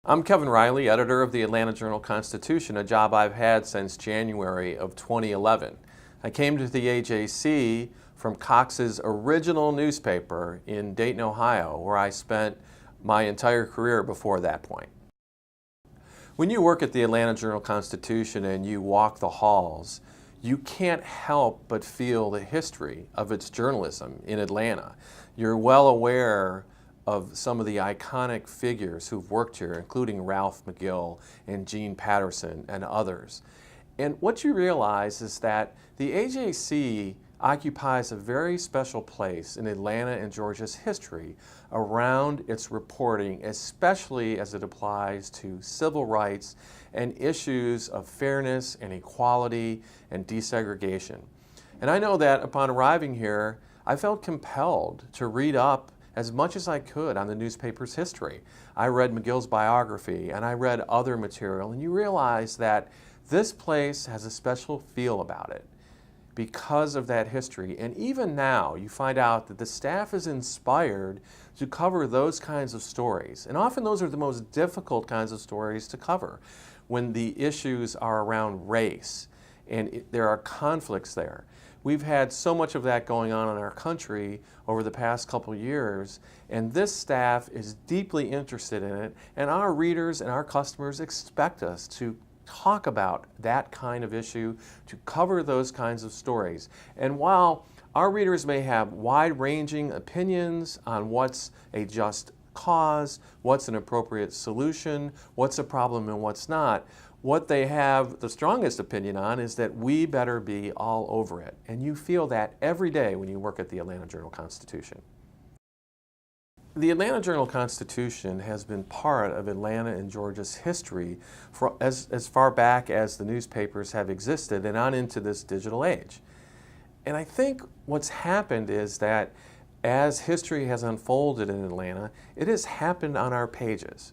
I'm Kevin Riley, editor of the Atlanta Journal-Constitution, a job I've had since January of 2011. I came to the AJC from Cox's original newspaper in Dayton, Ohio, where I spent my entire career before that point. When you work at the Atlanta Journal-Constitution and you walk the halls, you can't help but feel the history of its journalism in Atlanta. You're well aware of some of the iconic figures who've worked here, including Ralph McGill and Gene Patterson and others. And what you realize is that the AJC occupies a very special place in Atlanta and Georgia's history around its reporting, especially as it applies to civil rights and issues of fairness and equality and desegregation. And I know that upon arriving here, I felt compelled to read up as much as I could on the newspaper's history. I read McGill's biography and I read other material, and you realize that this place has a special feel about it because of that history. And even now, you find out that the staff is inspired to cover those kinds of stories. And often those are the most difficult kinds of stories to cover when the issues are around race and there are conflicts there. We've had so much of that going on in our country over the past couple years, and this staff is deeply interested in it, and our readers and our customers expect us to talk about that kind of issue, to cover those kinds of stories. And while our readers may have wide-ranging opinions on what's a just cause, what's an appropriate solution, what's a problem and what's not, what they have the strongest opinion on is that we better be all over it. And you feel that every day when you work at the Atlanta Journal-Constitution. The Atlanta Journal-Constitution has been part of Atlanta and Georgia's history for as far back as the newspapers have existed and on into this digital age. And I think what's happened is that as history has unfolded in Atlanta, it has happened on our pages.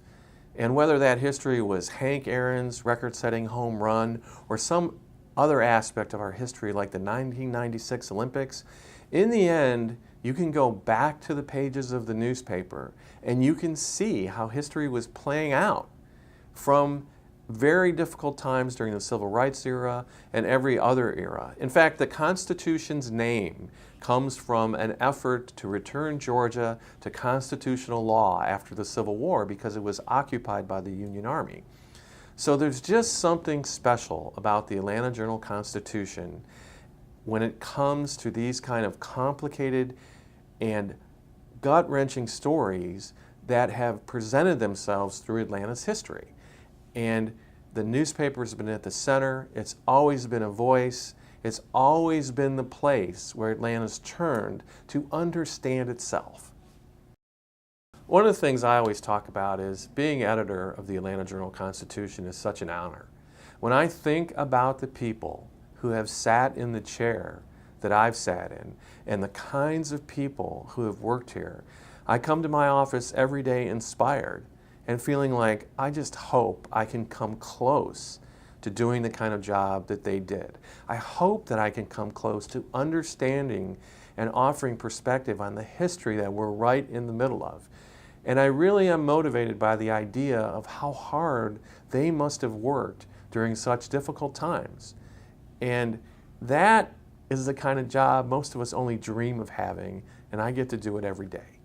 And whether that history was Hank Aaron's record-setting home run or some other aspect of our history like the 1996 Olympics, in the end, you can go back to the pages of the newspaper and you can see how history was playing out from very difficult times during the Civil Rights era and every other era. In fact, the Constitution's name comes from an effort to return Georgia to constitutional law after the Civil War because it was occupied by the Union Army. So there's just something special about the Atlanta Journal-Constitution when it comes to these kind of complicated and gut-wrenching stories that have presented themselves through Atlanta's history. And the newspaper's been at the center. It's always been a voice. It's always been the place where Atlanta's turned to understand itself. One of the things I always talk about is being editor of the Atlanta Journal-Constitution is such an honor. When I think about the people who have sat in the chair that I've sat in and the kinds of people who have worked here, I come to my office every day inspired and feeling like I just hope I can come close to doing the kind of job that they did. I hope that I can come close to understanding and offering perspective on the history that we're right in the middle of. And I really am motivated by the idea of how hard they must have worked during such difficult times. And that is the kind of job most of us only dream of having, and I get to do it every day.